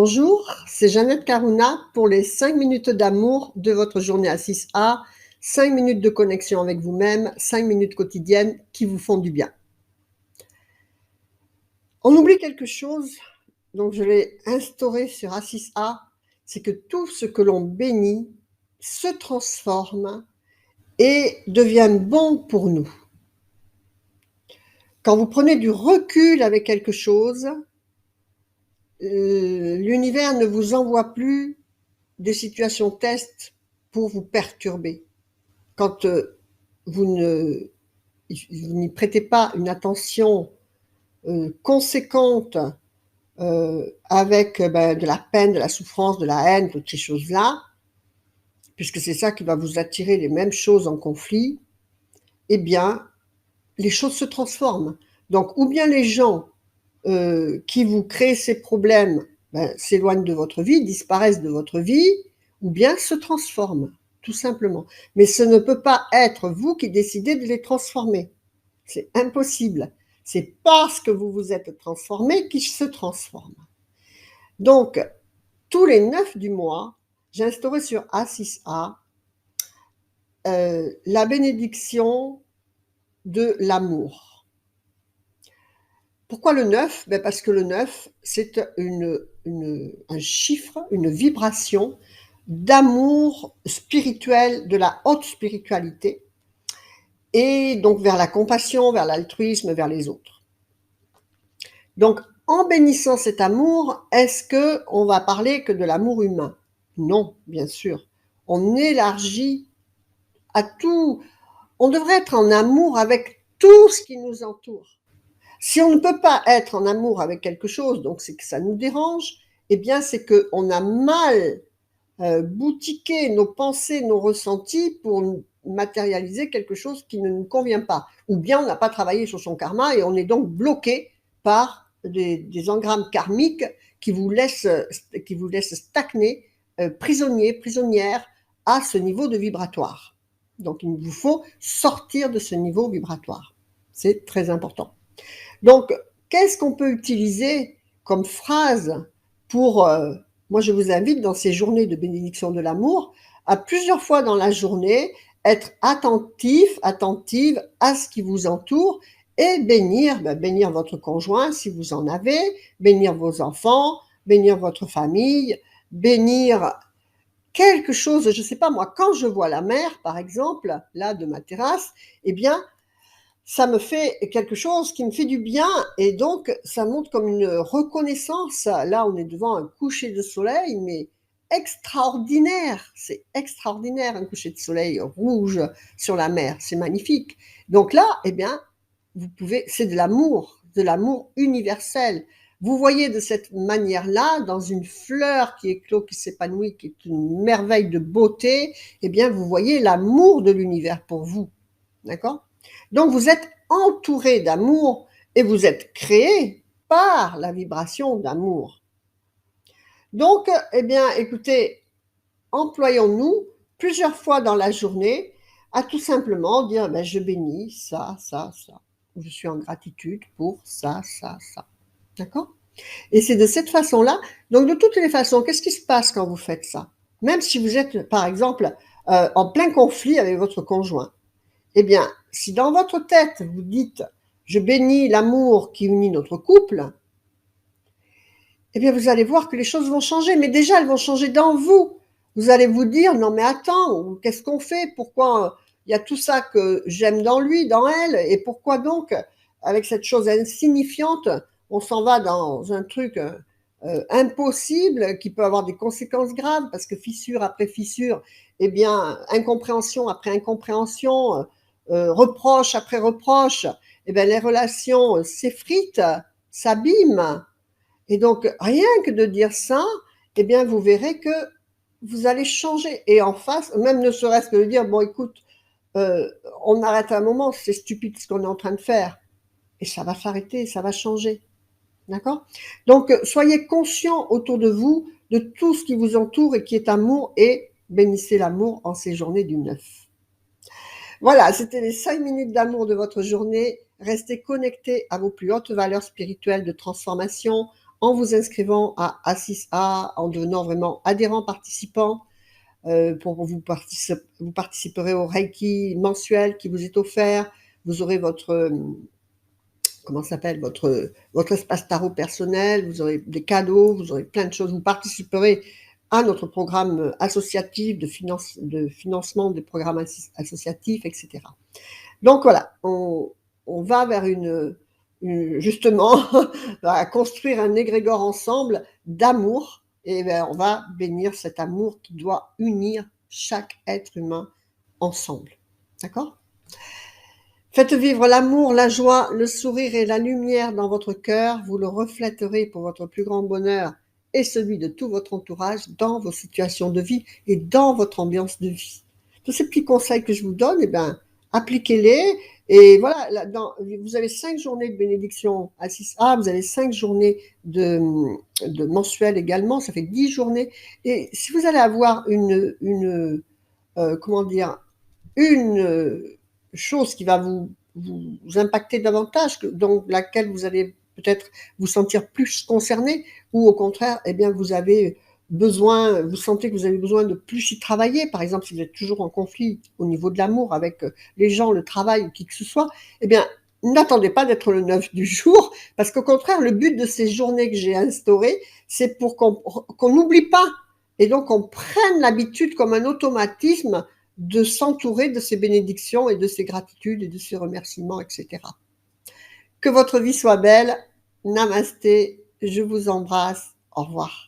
Bonjour, c'est Jeannette Karuna pour les 5 minutes d'amour de votre journée à 6A, 5 minutes de connexion avec vous-même, 5 minutes quotidiennes qui vous font du bien. On oublie quelque chose, donc je l'ai instauré sur A6A, c'est que tout ce que l'on bénit se transforme et devient bon pour nous. Quand vous prenez du recul avec quelque chose, l'univers ne vous envoie plus des situations test pour vous perturber. Quand vous n'y prêtez pas une attention conséquente avec de la peine, de la souffrance, de la haine, toutes ces choses-là, puisque c'est ça qui va vous attirer les mêmes choses en conflit, eh bien, les choses se transforment. Donc, ou bien les gens qui vous créent ces problèmes s'éloignent de votre vie, disparaissent de votre vie, ou bien se transforment, tout simplement. Mais ce ne peut pas être vous qui décidez de les transformer. C'est impossible. C'est parce que vous vous êtes transformé qu'ils se transforment. Donc, tous les 9 du mois, j'ai instauré sur A6A la bénédiction de l'amour. Pourquoi le 9 ? Parce que le 9, c'est un chiffre, une vibration d'amour spirituel, de la haute spiritualité, et donc vers la compassion, vers l'altruisme, vers les autres. Donc, en bénissant cet amour, est-ce qu'on va parler que de l'amour humain ? Non, bien sûr. On élargit à tout. On devrait être en amour avec tout ce qui nous entoure. Si on ne peut pas être en amour avec quelque chose, donc c'est que ça nous dérange, eh bien c'est qu'on a mal boutiqué nos pensées, nos ressentis pour matérialiser quelque chose qui ne nous convient pas. Ou bien on n'a pas travaillé sur son karma et on est donc bloqué par des engrammes karmiques qui vous laissent stagner, prisonnier, prisonnière à ce niveau de vibratoire. Donc il vous faut sortir de ce niveau vibratoire. C'est très important. Donc, qu'est-ce qu'on peut utiliser comme phrase pour... moi, je vous invite dans ces journées de bénédiction de l'amour à plusieurs fois dans la journée être attentif, attentive à ce qui vous entoure et bénir votre conjoint si vous en avez, bénir vos enfants, bénir votre famille, bénir quelque chose, je ne sais pas moi, quand je vois la mer, par exemple, là de ma terrasse, eh bien, ça me fait quelque chose qui me fait du bien et donc ça montre comme une reconnaissance. Là, on est devant un coucher de soleil, mais extraordinaire. C'est extraordinaire, un coucher de soleil rouge sur la mer. C'est magnifique. Donc là, eh bien, vous pouvez, c'est de l'amour universel. Vous voyez de cette manière-là, dans une fleur qui éclot, qui s'épanouit, qui est une merveille de beauté, eh bien, vous voyez l'amour de l'univers pour vous. D'accord ? Donc, vous êtes entouré d'amour et vous êtes créé par la vibration d'amour. Donc, eh bien, écoutez, employons-nous plusieurs fois dans la journée à tout simplement dire je bénis ça, ça, ça. Je suis en gratitude pour ça, ça, ça. D'accord ? Et c'est de cette façon-là. Donc, de toutes les façons, qu'est-ce qui se passe quand vous faites ça ? Même si vous êtes, par exemple, en plein conflit avec votre conjoint. Eh bien, si dans votre tête, vous dites « je bénis l'amour qui unit notre couple », eh bien, vous allez voir que les choses vont changer. Mais déjà, elles vont changer dans vous. Vous allez vous dire « non mais attends, qu'est-ce qu'on fait ? Pourquoi il y a tout ça que j'aime dans lui, dans elle ? Et pourquoi donc, avec cette chose insignifiante, on s'en va dans un truc impossible qui peut avoir des conséquences graves parce que fissure après fissure, eh bien, incompréhension après incompréhension, reproche après reproche, eh bien, les relations s'effritent, s'abîment. Et donc, rien que de dire ça, eh bien, vous verrez que vous allez changer. Et en face, même ne serait-ce que de dire, bon, écoute, on arrête un moment, c'est stupide ce qu'on est en train de faire. Et ça va s'arrêter, ça va changer. D'accord ? Donc, soyez conscients autour de vous de tout ce qui vous entoure et qui est amour et bénissez l'amour en ces journées du 9. Voilà, c'était les 5 minutes d'amour de votre journée. Restez connectés à vos plus hautes valeurs spirituelles de transformation en vous inscrivant à A6A, en devenant vraiment adhérent participant. Vous participerez au Reiki mensuel qui vous est offert. Vous aurez votre, comment ça s'appelle, votre espace tarot personnel, vous aurez des cadeaux, vous aurez plein de choses. Vous participerez à notre programme associatif de financement des programmes associatifs, etc. Donc voilà, on va vers justement à construire un égrégore ensemble d'amour, et on va bénir cet amour qui doit unir chaque être humain ensemble. D'accord? Faites vivre l'amour, la joie, le sourire et la lumière dans votre cœur. Vous le reflèterez pour votre plus grand bonheur et celui de tout votre entourage dans vos situations de vie et dans votre ambiance de vie. Tous ces petits conseils que je vous donne, appliquez-les. Et voilà, vous avez 5 journées de bénédiction à 6A, vous avez 5 journées de mensuel également, ça fait 10 journées. Et si vous allez avoir comment dire, une chose qui va vous impacter davantage, donc laquelle vous allez peut-être vous sentir plus concerné, ou au contraire, vous avez vous sentez que vous avez besoin de plus y travailler. Par exemple, si vous êtes toujours en conflit au niveau de l'amour avec les gens, le travail ou qui que ce soit, n'attendez pas d'être le 9 du jour, parce qu'au contraire, le but de ces journées que j'ai instaurées, c'est pour qu'on n'oublie pas, et donc on prenne l'habitude comme un automatisme de s'entourer de ces bénédictions et de ces gratitudes et de ces remerciements, etc. Que votre vie soit belle. Namasté, je vous embrasse. Au revoir.